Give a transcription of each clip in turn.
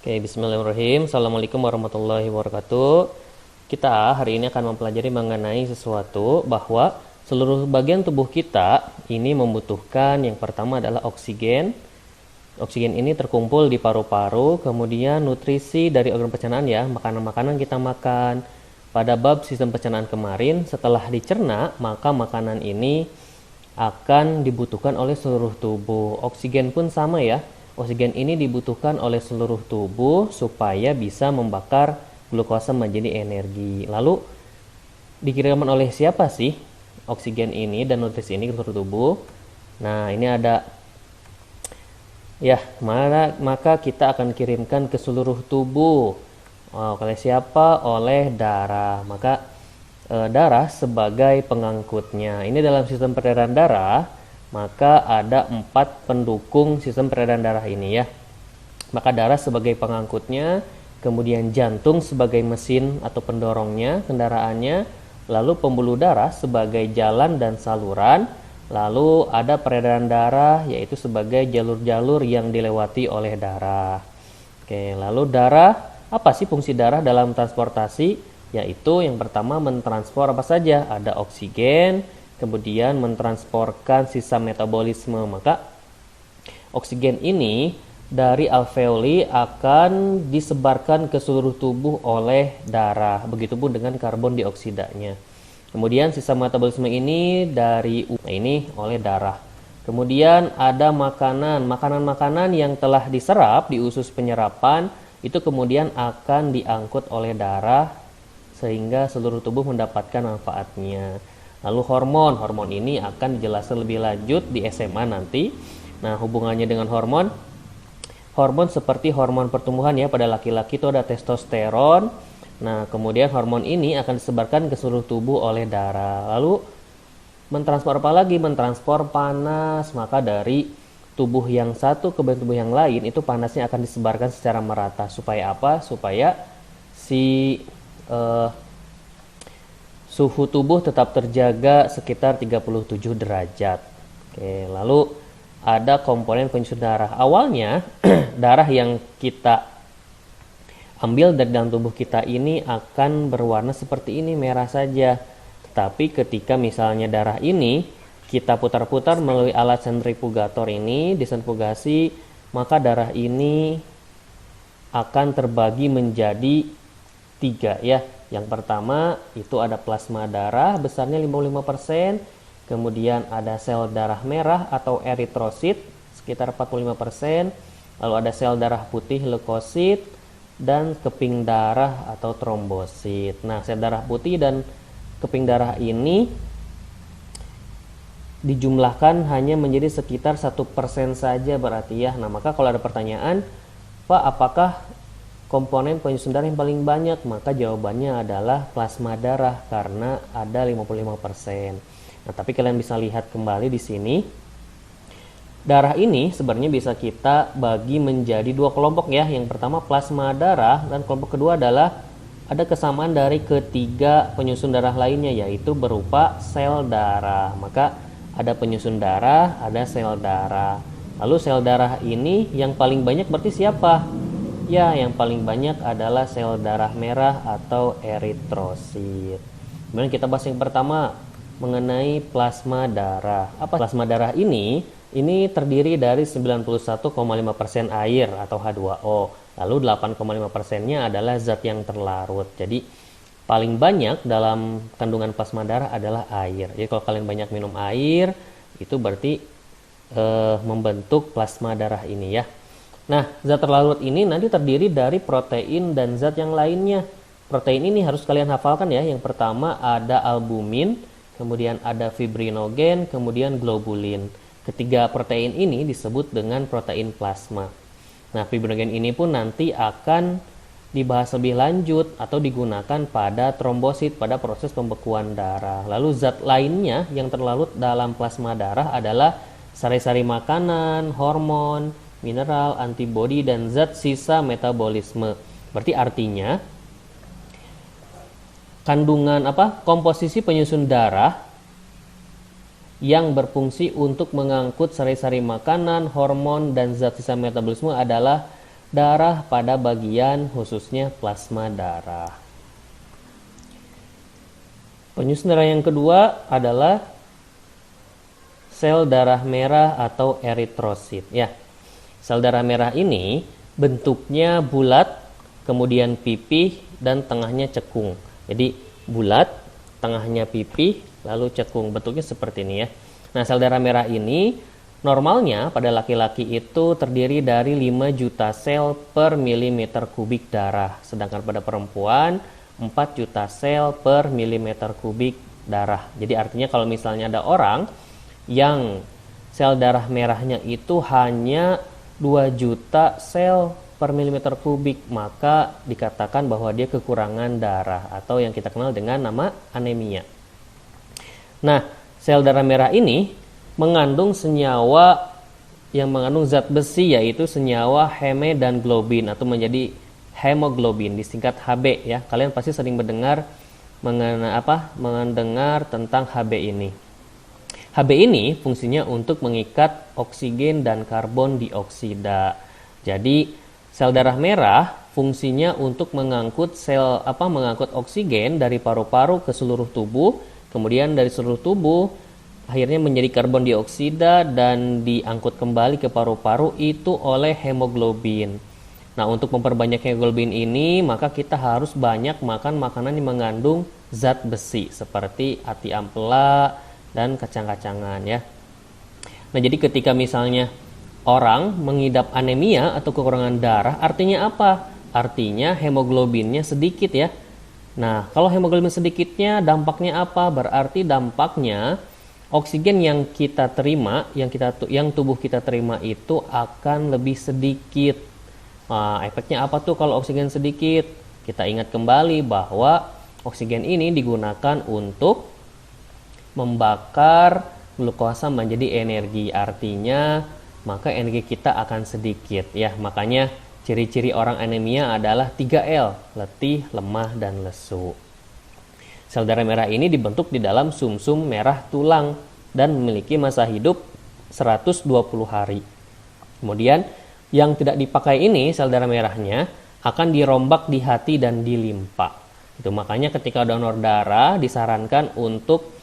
Oke, bismillahirrahmanirrahim. Assalamualaikum warahmatullahi wabarakatuh. Kita hari ini akan mempelajari mengenai sesuatu bahwa seluruh bagian tubuh kita ini membutuhkan yang pertama adalah oksigen. Oksigen ini terkumpul di paru-paru, kemudian nutrisi dari organ pencernaan ya, makanan-makanan kita makan. Pada bab sistem pencernaan kemarin, setelah dicerna, maka makanan ini akan dibutuhkan oleh seluruh tubuh. Oksigen pun sama ya. Oksigen ini dibutuhkan oleh seluruh tubuh supaya bisa membakar glukosa menjadi energi. Lalu dikirimkan oleh siapa sih oksigen ini dan nutrisi ini ke seluruh tubuh? Nah, ini ada ya, maka kita akan kirimkan ke seluruh tubuh. Oleh siapa? Oleh darah. Maka darah sebagai pengangkutnya. Ini dalam sistem peredaran darah, maka ada 4 pendukung sistem peredaran darah ini ya. Maka darah sebagai pengangkutnya, kemudian jantung sebagai mesin atau pendorongnya, kendaraannya, lalu pembuluh darah sebagai jalan dan saluran, lalu ada peredaran darah yaitu sebagai jalur-jalur yang dilewati oleh darah. Oke, lalu darah, apa sih fungsi darah dalam transportasi? Yaitu yang pertama mentransfer apa saja? Ada oksigen, kemudian mentransportkan sisa metabolisme. Maka oksigen ini dari alveoli akan disebarkan ke seluruh tubuh oleh darah. Begitupun dengan karbon dioksidanya. Kemudian sisa metabolisme ini ini oleh darah. Kemudian ada makanan-makanan yang telah diserap di usus penyerapan itu kemudian akan diangkut oleh darah sehingga seluruh tubuh mendapatkan manfaatnya. Lalu hormon ini akan dijelaskan lebih lanjut di SMA nanti. Nah, hubungannya dengan hormon seperti hormon pertumbuhan ya, pada laki-laki itu ada testosteron. Nah, kemudian hormon ini akan disebarkan ke seluruh tubuh oleh darah. Lalu mentransfer apa lagi? Mentransfer panas. Maka dari tubuh yang satu ke bagian tubuh yang lain itu panasnya akan disebarkan secara merata. Supaya apa? Supaya si suhu tubuh tetap terjaga sekitar 37 derajat. Oke, lalu ada komponen penyusun darah. Awalnya darah yang kita ambil dari dalam tubuh kita ini akan berwarna seperti ini, merah saja. Tetapi ketika misalnya darah ini kita putar-putar melalui alat sentrifugator ini, disentrifugasi, maka darah ini akan terbagi menjadi 3 ya. Yang pertama itu ada plasma darah besarnya 55%, kemudian ada sel darah merah atau eritrosit sekitar 45%, lalu ada sel darah putih leukosit dan keping darah atau trombosit. Nah, sel darah putih dan keping darah ini dijumlahkan hanya menjadi sekitar 1% saja berarti ya. Nah, maka kalau ada pertanyaan, Pak, apakah komponen penyusun darah yang paling banyak? Maka jawabannya adalah plasma darah karena ada 55%. Nah, tapi kalian bisa lihat kembali di sini. Darah ini sebenarnya bisa kita bagi menjadi 2 kelompok ya. Yang pertama plasma darah dan kelompok kedua adalah ada kesamaan dari ketiga penyusun darah lainnya yaitu berupa sel darah. Maka ada penyusun darah, ada sel darah. Lalu sel darah ini yang paling banyak berarti siapa? Ya, yang paling banyak adalah sel darah merah atau eritrosit. Kemudian kita bahas yang pertama mengenai plasma darah. Apa plasma darah ini? Ini terdiri dari 91,5% air atau H2O. Lalu 8,5%-nya adalah zat yang terlarut. Jadi paling banyak dalam kandungan plasma darah adalah air. Jadi kalau kalian banyak minum air, itu berarti membentuk plasma darah ini ya. Nah, zat terlarut ini nanti terdiri dari protein dan zat yang lainnya. Protein ini harus kalian hafalkan ya. Yang pertama ada albumin, kemudian ada fibrinogen, kemudian globulin. Ketiga protein ini disebut dengan protein plasma. Nah, fibrinogen ini pun nanti akan dibahas lebih lanjut atau digunakan pada trombosit pada proses pembekuan darah. Lalu zat lainnya yang terlarut dalam plasma darah adalah sari-sari makanan, hormon, mineral, antibodi, dan zat sisa metabolisme. Berarti artinya kandungan komposisi penyusun darah yang berfungsi untuk mengangkut sari-sari makanan, hormon, dan zat sisa metabolisme adalah darah pada bagian khususnya plasma darah. Penyusun darah yang kedua adalah sel darah merah atau eritrosit ya. Sel darah merah ini bentuknya bulat, kemudian pipih dan tengahnya cekung. Jadi bulat, tengahnya pipih, lalu cekung. Bentuknya seperti ini ya. Nah, sel darah merah ini normalnya pada laki-laki itu terdiri dari 5 juta sel per milimeter kubik darah. Sedangkan pada perempuan 4 juta sel per milimeter kubik darah. Jadi artinya kalau misalnya ada orang yang sel darah merahnya itu hanya 2 juta sel per milimeter kubik, maka dikatakan bahwa dia kekurangan darah atau yang kita kenal dengan nama anemia. Nah, sel darah merah ini mengandung senyawa yang mengandung zat besi, yaitu senyawa heme dan globin atau menjadi hemoglobin, disingkat Hb ya. Kalian pasti sering mendengar mendengar tentang Hb ini. Hb ini fungsinya untuk mengikat oksigen dan karbon dioksida. Jadi sel darah merah fungsinya untuk mengangkut mengangkut oksigen dari paru-paru ke seluruh tubuh, kemudian dari seluruh tubuh akhirnya menjadi karbon dioksida dan diangkut kembali ke paru-paru itu oleh hemoglobin. Nah, untuk memperbanyak hemoglobin ini, maka kita harus banyak makan makanan yang mengandung zat besi seperti ati ampela dan kacang-kacangan ya. Nah, jadi ketika misalnya orang mengidap anemia atau kekurangan darah, artinya apa? Artinya hemoglobinnya sedikit ya. Nah, kalau hemoglobin sedikitnya dampaknya apa? Berarti dampaknya oksigen yang kita terima, yang tubuh kita terima itu akan lebih sedikit. Nah, efeknya apa tuh kalau oksigen sedikit? Kita ingat kembali bahwa oksigen ini digunakan untuk membakar glukosa menjadi energi. Artinya, maka energi kita akan sedikit ya. Makanya ciri-ciri orang anemia adalah 3L, letih, lemah, dan lesu. Sel darah merah ini dibentuk di dalam sumsum merah tulang dan memiliki masa hidup 120 hari. Kemudian yang tidak dipakai ini, sel darah merahnya akan dirombak di hati dan di limpa. Itu makanya ketika donor darah disarankan untuk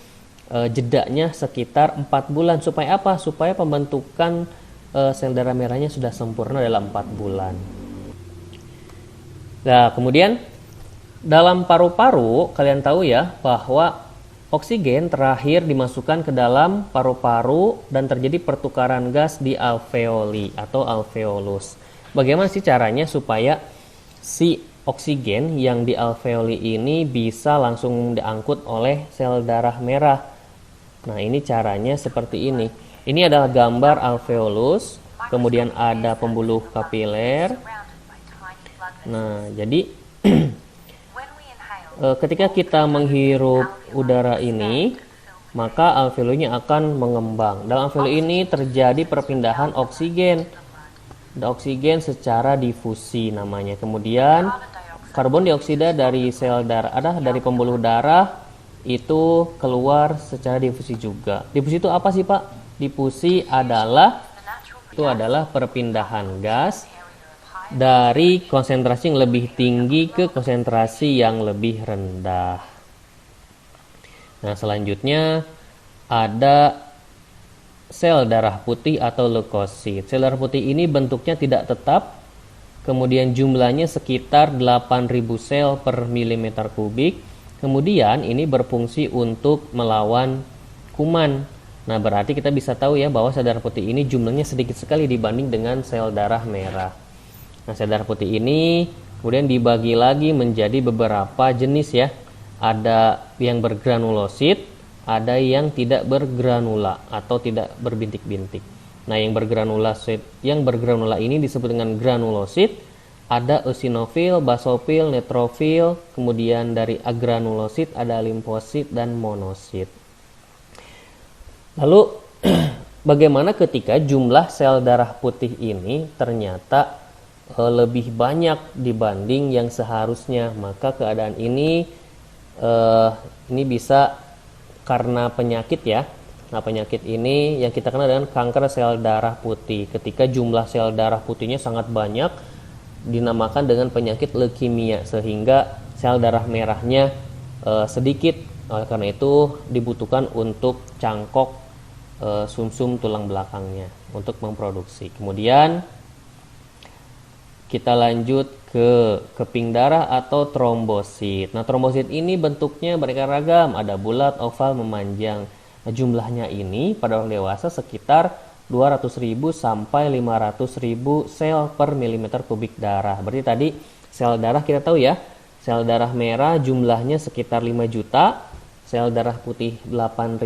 jedanya sekitar 4 bulan. Supaya apa? Supaya pembentukan sel darah merahnya sudah sempurna dalam 4 bulan. Nah, kemudian dalam paru-paru, kalian tahu ya bahwa oksigen terakhir dimasukkan ke dalam paru-paru dan terjadi pertukaran gas di alveoli atau alveolus. Bagaimana sih caranya supaya si oksigen yang di alveoli ini bisa langsung diangkut oleh sel darah merah? Nah, ini caranya seperti ini. Ini adalah gambar alveolus, kemudian ada pembuluh kapiler. Nah, jadi ketika kita menghirup udara ini, maka alveolunya akan mengembang. Dalam alveoli ini terjadi perpindahan oksigen. Oksigen secara difusi namanya. Kemudian karbon dioksida dari sel darah, dari pembuluh darah itu keluar secara difusi juga. Difusi itu apa sih, Pak? Difusi adalah perpindahan gas dari konsentrasi yang lebih tinggi ke konsentrasi yang lebih rendah. Nah, selanjutnya ada sel darah putih atau leukosit. Sel darah putih ini bentuknya tidak tetap, kemudian jumlahnya sekitar 8.000 sel per milimeter kubik. Kemudian ini berfungsi untuk melawan kuman. Nah, berarti kita bisa tahu ya bahwa sel darah putih ini jumlahnya sedikit sekali dibanding dengan sel darah merah. Nah, sel darah putih ini kemudian dibagi lagi menjadi beberapa jenis ya. Ada yang bergranulosit, ada yang tidak bergranula atau tidak berbintik-bintik. Nah, yang bergranula ini disebut dengan granulosit. Ada eosinofil, basofil, neutrofil, kemudian dari agranulosit ada limfosit dan monosit. Lalu bagaimana ketika jumlah sel darah putih ini ternyata lebih banyak dibanding yang seharusnya? Maka keadaan ini bisa karena penyakit ya. Nah, penyakit ini yang kita kenal dengan kanker sel darah putih. Ketika jumlah sel darah putihnya sangat banyak dinamakan dengan penyakit leukemia, sehingga sel darah merahnya sedikit. Oleh karena itu dibutuhkan untuk cangkok sumsum tulang belakangnya untuk memproduksi. Kemudian kita lanjut ke keping darah atau trombosit. Nah, trombosit ini bentuknya beraneka ragam, ada bulat, oval, memanjang. Nah, jumlahnya ini pada orang dewasa sekitar 200.000 sampai 500.000 sel per milimeter kubik darah. Berarti tadi sel darah kita tahu ya, sel darah merah jumlahnya sekitar 5 juta, sel darah putih 8.000,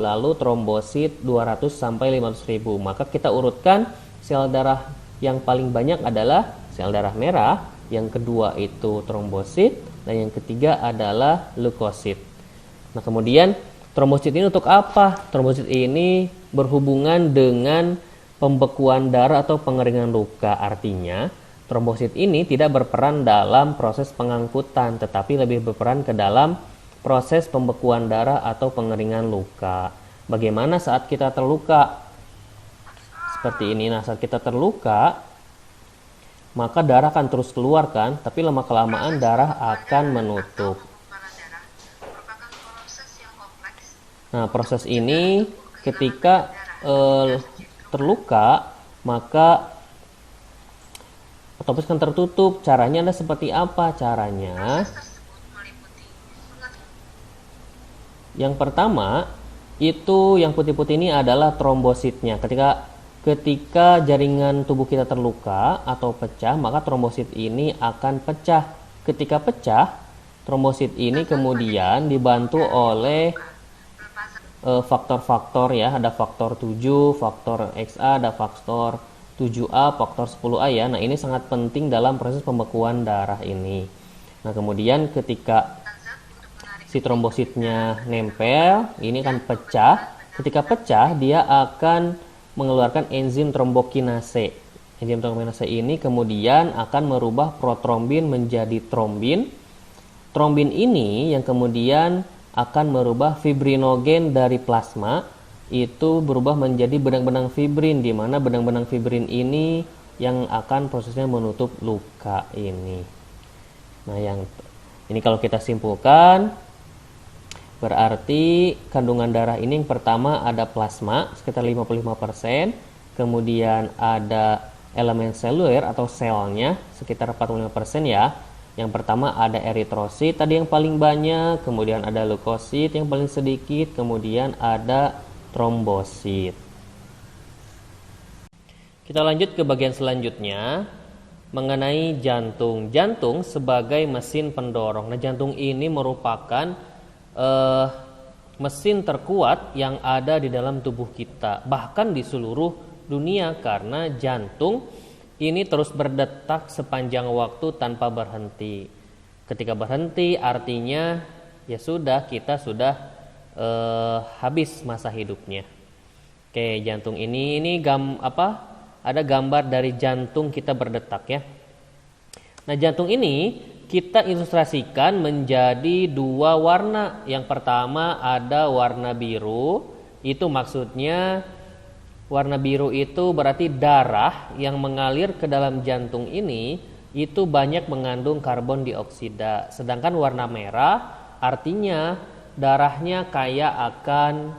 lalu trombosit 200 sampai 500.000. Maka kita urutkan sel darah yang paling banyak adalah sel darah merah, yang kedua itu trombosit, dan yang ketiga adalah leukosit. Nah, kemudian trombosit ini untuk apa? Trombosit ini berhubungan dengan pembekuan darah atau pengeringan luka. Artinya, trombosit ini tidak berperan dalam proses pengangkutan, tetapi lebih berperan ke dalam proses pembekuan darah atau pengeringan luka. Bagaimana saat kita terluka? Seperti ini. Nah, saat kita terluka, maka darah akan terus keluar kan, tapi lama-kelamaan darah akan menutup. Nah, proses ini ketika terluka, maka otomatis kan tertutup. Caranya adalah seperti apa? Caranya yang pertama itu yang putih-putih ini adalah trombositnya. Ketika jaringan tubuh kita terluka atau pecah, maka trombosit ini akan pecah. Ketika pecah, trombosit ini kemudian dibantu oleh faktor-faktor ya, ada faktor 7, faktor XA, ada faktor 7A, faktor 10A ya. Nah, ini sangat penting dalam proses pembekuan darah ini. Nah, kemudian ketika si trombositnya nempel, ini kan pecah. Ketika pecah, dia akan mengeluarkan enzim trombokinase. Enzim trombokinase ini kemudian akan merubah protrombin menjadi trombin. Trombin ini yang kemudian akan merubah fibrinogen dari plasma, itu berubah menjadi benang-benang fibrin, di mana benang-benang fibrin ini yang akan prosesnya menutup luka ini. Nah, ini kalau kita simpulkan, berarti kandungan darah ini yang pertama ada plasma sekitar 55%, kemudian ada elemen seluler atau selnya sekitar 45% ya. Yang pertama ada eritrosit tadi yang paling banyak, kemudian ada leukosit yang paling sedikit, kemudian ada trombosit. Kita lanjut ke bagian selanjutnya mengenai jantung. Jantung sebagai mesin pendorong. Nah, jantung ini merupakan mesin terkuat yang ada di dalam tubuh kita, bahkan di seluruh dunia, karena jantung ini terus berdetak sepanjang waktu tanpa berhenti. Ketika berhenti artinya ya sudah, kita sudah habis masa hidupnya. Oke, jantung ini ada gambar dari jantung kita berdetak ya. Nah, jantung ini kita ilustrasikan menjadi dua warna. Yang pertama ada warna biru, itu maksudnya warna biru itu berarti darah yang mengalir ke dalam jantung ini itu banyak mengandung karbon dioksida. Sedangkan warna merah artinya darahnya kaya akan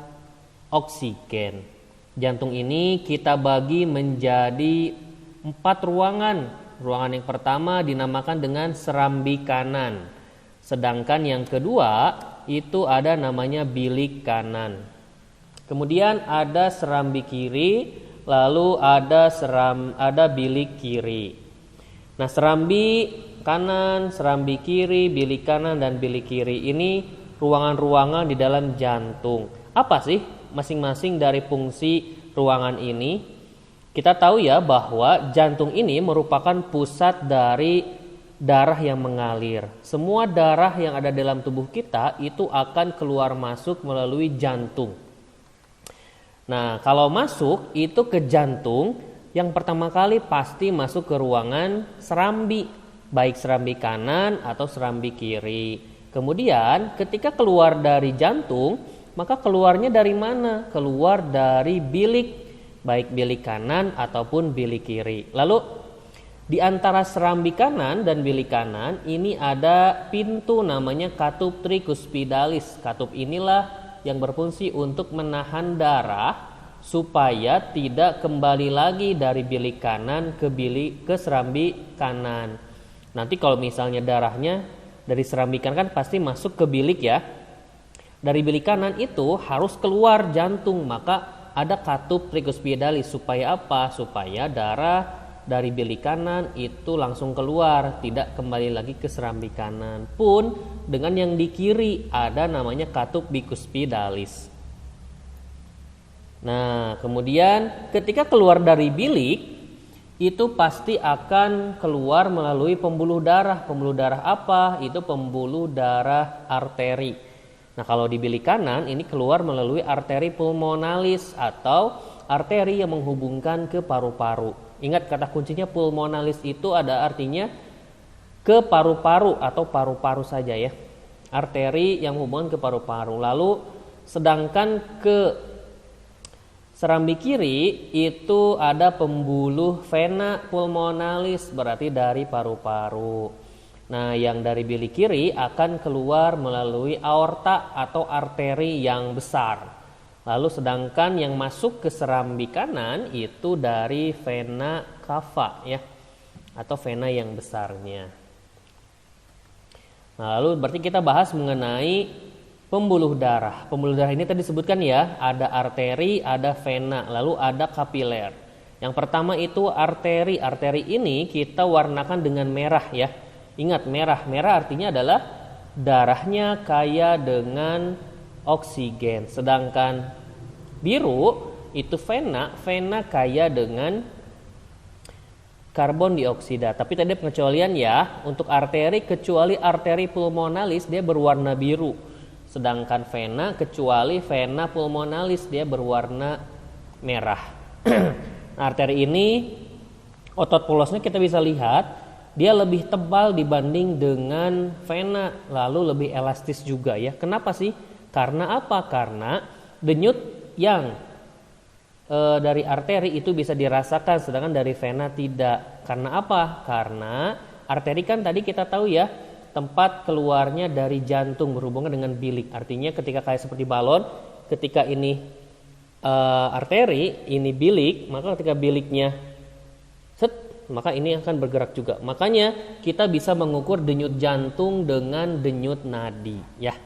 oksigen. Jantung ini kita bagi menjadi 4 ruangan. Ruangan yang pertama dinamakan dengan serambi kanan. Sedangkan yang kedua itu ada namanya bilik kanan. Kemudian ada serambi kiri, lalu ada bilik kiri. Nah, serambi kanan, serambi kiri, bilik kanan dan bilik kiri ini ruangan-ruangan di dalam jantung. Apa sih masing-masing dari fungsi ruangan ini? Kita tahu ya bahwa jantung ini merupakan pusat dari darah yang mengalir. Semua darah yang ada dalam tubuh kita itu akan keluar masuk melalui jantung. Nah, kalau masuk itu ke jantung, yang pertama kali pasti masuk ke ruangan serambi, baik serambi kanan atau serambi kiri. Kemudian ketika keluar dari jantung, maka keluarnya dari mana? Keluar dari bilik, baik bilik kanan ataupun bilik kiri. Lalu Di antara serambi kanan dan bilik kanan ini ada pintu namanya katup tricuspidalis. Katup inilah yang berfungsi untuk menahan darah supaya tidak kembali lagi dari bilik kanan ke serambi kanan. Nanti kalau misalnya darahnya dari serambi kanan kan pasti masuk ke bilik ya. Dari bilik kanan itu harus keluar jantung, maka ada katup tricuspidalis. Supaya apa? Supaya darah dari bilik kanan itu langsung keluar, tidak kembali lagi ke serambi kanan. Pun dengan yang di kiri ada namanya katup bicuspidalis. Nah, kemudian ketika keluar dari bilik itu pasti akan keluar melalui pembuluh darah. Pembuluh darah apa? Itu pembuluh darah arteri. Nah, kalau di bilik kanan ini keluar melalui arteri pulmonalis atau arteri yang menghubungkan ke paru-paru. Ingat kata kuncinya pulmonalis itu ada artinya ke paru-paru atau paru-paru saja ya. Arteri yang menghubungkan ke paru-paru. Lalu sedangkan ke serambi kiri itu ada pembuluh vena pulmonalis, berarti dari paru-paru. Nah, yang dari bilik kiri akan keluar melalui aorta atau arteri yang besar. Lalu sedangkan yang masuk ke serambi kanan itu dari vena cava ya, atau vena yang besarnya. Nah, lalu berarti kita bahas mengenai pembuluh darah. Pembuluh darah ini tadi disebutkan ya, ada arteri, ada vena, lalu ada kapiler. Yang pertama itu arteri. Arteri ini kita warnakan dengan merah ya. Ingat merah. Merah artinya adalah darahnya kaya dengan oksigen. Sedangkan biru itu vena kaya dengan karbon dioksida. Tapi tadi pengecualian ya, untuk arteri kecuali arteri pulmonalis dia berwarna biru. Sedangkan vena kecuali vena pulmonalis dia berwarna merah. Nah, arteri ini otot polosnya kita bisa lihat dia lebih tebal dibanding dengan vena, lalu lebih elastis juga ya. Kenapa sih? Karena apa? Karena denyut yang dari arteri itu bisa dirasakan, sedangkan dari vena tidak. Karena apa? Karena arteri kan tadi kita tahu ya, tempat keluarnya dari jantung berhubungan dengan bilik. Artinya ketika kayak seperti balon, ketika ini arteri, ini bilik, maka ketika biliknya maka ini akan bergerak juga. Makanya kita bisa mengukur denyut jantung dengan denyut nadi ya.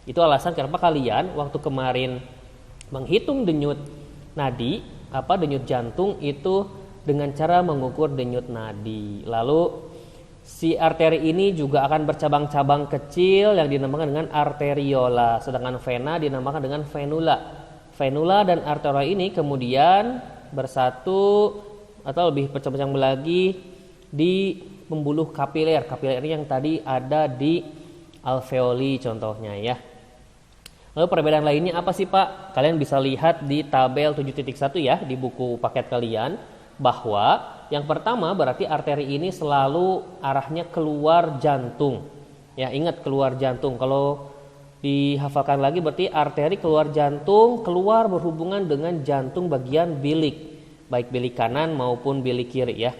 Itu alasan kenapa kalian waktu kemarin menghitung denyut nadi, denyut jantung itu dengan cara mengukur denyut nadi. Lalu si arteri ini juga akan bercabang-cabang kecil yang dinamakan dengan arteriola, sedangkan vena dinamakan dengan venula. Venula dan arteriola ini kemudian bersatu atau lebih bercabang-cabang lagi di pembuluh kapiler. Kapiler ini yang tadi ada di alveoli contohnya ya. Lalu perbedaan lainnya apa sih Pak? Kalian bisa lihat di tabel 7.1 ya di buku paket kalian, bahwa yang pertama berarti arteri ini selalu arahnya keluar jantung. Ya, ingat keluar jantung. Kalau dihafalkan lagi berarti arteri keluar jantung, keluar berhubungan dengan jantung bagian bilik, baik bilik kanan maupun bilik kiri ya.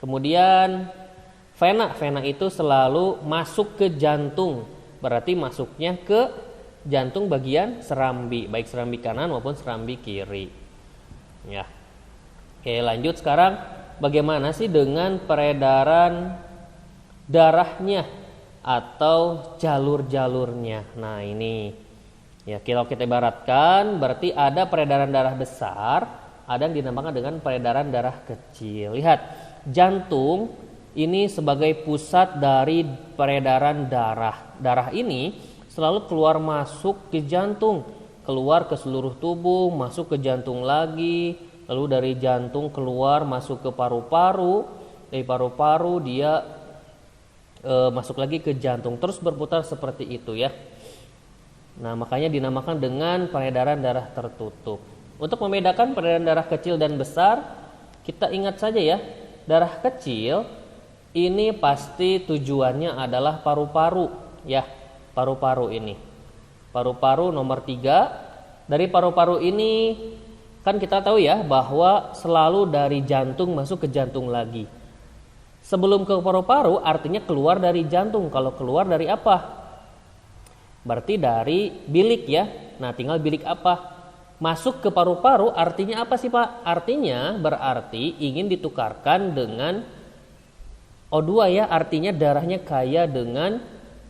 Kemudian vena itu selalu masuk ke jantung, berarti masuknya ke jantung bagian serambi, baik serambi kanan maupun serambi kiri. Ya. Oke, lanjut sekarang bagaimana sih dengan peredaran darahnya atau jalur-jalurnya. Nah, ini ya, kalau kita ibaratkan berarti ada peredaran darah besar, ada yang dinamakan dengan peredaran darah kecil. Lihat, jantung ini sebagai pusat dari peredaran darah. Darah ini selalu keluar masuk ke jantung, keluar ke seluruh tubuh, masuk ke jantung lagi, lalu dari jantung keluar masuk ke paru-paru, dari paru-paru dia masuk lagi ke jantung, terus berputar seperti itu ya. Nah, makanya dinamakan dengan peredaran darah tertutup. Untuk membedakan peredaran darah kecil dan besar, kita ingat saja ya, darah kecil ini pasti tujuannya adalah paru-paru ya. Paru-paru ini, paru-paru nomor 3. Dari paru-paru ini kan kita tahu ya bahwa selalu dari jantung masuk ke jantung lagi. Sebelum ke paru-paru artinya keluar dari jantung. Kalau keluar dari apa? Berarti dari bilik ya. Nah, tinggal bilik apa? Masuk ke paru-paru artinya apa sih Pak? Artinya berarti ingin ditukarkan dengan O2 ya. Artinya darahnya kaya dengan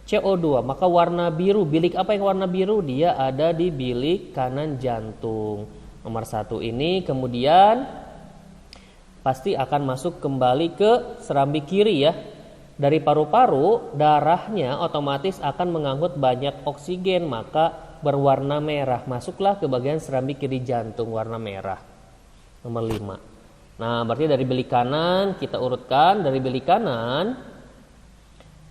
CO2. Maka warna biru, bilik apa yang warna biru? Dia ada di bilik kanan jantung. Nomor 1 ini kemudian pasti akan masuk kembali ke serambi kiri ya. Dari paru-paru darahnya otomatis akan mengangkut banyak oksigen, maka berwarna merah. Masuklah ke bagian serambi kiri jantung warna merah. Nomor 5. Nah, berarti dari bilik kanan kita urutkan. Dari bilik kanan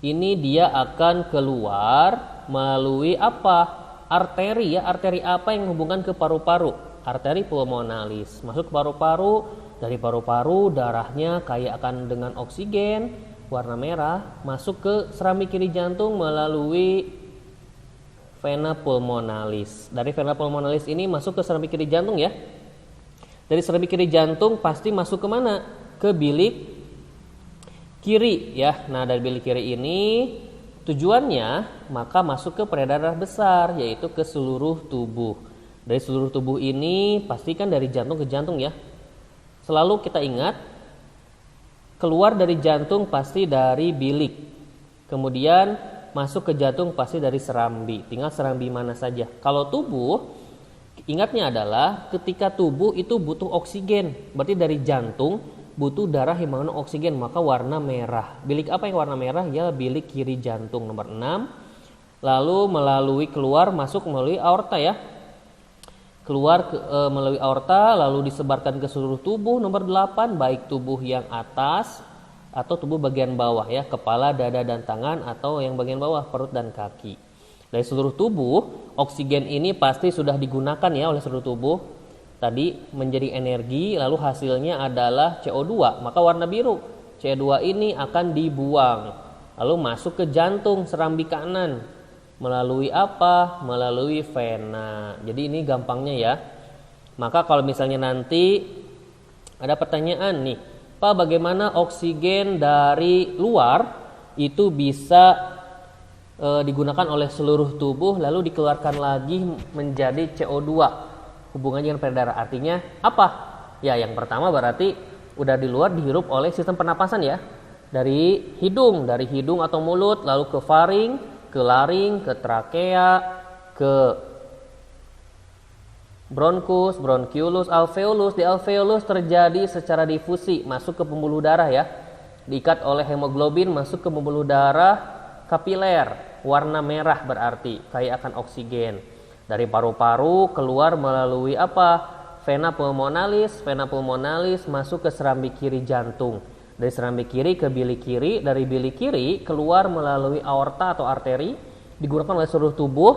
ini dia akan keluar melalui apa? Arteri ya. Arteri apa yang menghubungkan ke paru-paru? Arteri pulmonalis. Masuk ke paru-paru. Dari paru-paru darahnya kaya akan dengan oksigen warna merah, masuk ke serambi kiri jantung melalui vena pulmonalis. Dari vena pulmonalis ini masuk ke serambi kiri jantung ya. Dari serambi kiri jantung pasti masuk ke mana? Ke bilik kiri ya. Nah, dari bilik kiri ini tujuannya maka masuk ke peredaran besar, yaitu ke seluruh tubuh. Dari seluruh tubuh ini pastikan dari jantung ke jantung ya. Selalu kita ingat, keluar dari jantung pasti dari bilik. Kemudian masuk ke jantung pasti dari serambi. Tinggal serambi mana saja. Kalau tubuh, ingatnya adalah ketika tubuh itu butuh oksigen. Berarti dari jantung butuh darah yang mengandung oksigen, maka warna merah. Bilik apa yang warna merah? Ya, bilik kiri jantung nomor 6. Lalu melalui keluar masuk melalui aorta ya. Keluar melalui aorta lalu disebarkan ke seluruh tubuh nomor 8, baik tubuh yang atas atau tubuh bagian bawah ya, kepala, dada dan tangan, atau yang bagian bawah perut dan kaki. Dari seluruh tubuh oksigen ini pasti sudah digunakan ya oleh seluruh tubuh tadi menjadi energi, lalu hasilnya adalah CO2, maka warna biru. CO2 ini akan dibuang lalu masuk ke jantung serambi kanan. Melalui apa? Melalui vena. Jadi ini gampangnya ya. Maka kalau misalnya nanti ada pertanyaan nih, Pak, bagaimana oksigen dari luar itu bisa digunakan oleh seluruh tubuh lalu dikeluarkan lagi menjadi CO2 hubungannya dengan peredaran? Artinya apa? Ya, yang pertama berarti udah di luar dihirup oleh sistem pernapasan ya. Dari hidung atau mulut lalu ke faring, ke laring, ke trakea, ke bronkus, bronkiolus, alveolus. Di alveolus terjadi secara difusi masuk ke pembuluh darah ya. Diikat oleh hemoglobin masuk ke pembuluh darah kapiler, warna merah berarti kaya akan oksigen. Dari paru-paru keluar melalui apa? Vena pulmonalis. Vena pulmonalis masuk ke serambi kiri jantung. Dari serambi kiri ke bilik kiri, dari bilik kiri keluar melalui aorta atau arteri, digunakan oleh seluruh tubuh,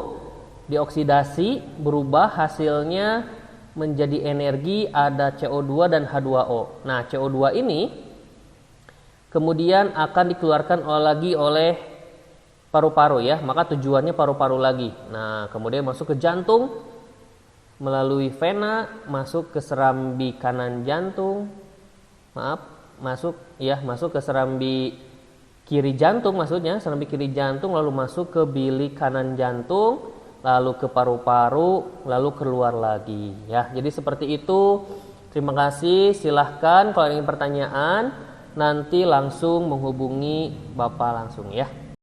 dioksidasi, berubah hasilnya menjadi energi, ada CO2 dan H2O. Nah, CO2 ini kemudian akan dikeluarkan lagi oleh paru-paru ya, maka tujuannya paru-paru lagi. Nah, kemudian masuk ke jantung melalui vena, masuk ke serambi kanan jantung. Masuk ke serambi kiri jantung, maksudnya serambi kiri jantung, lalu masuk ke bilik kanan jantung, lalu ke paru-paru, lalu keluar lagi ya. Jadi seperti itu. Terima kasih. Silahkan kalau ingin pertanyaan nanti langsung menghubungi Bapak langsung ya.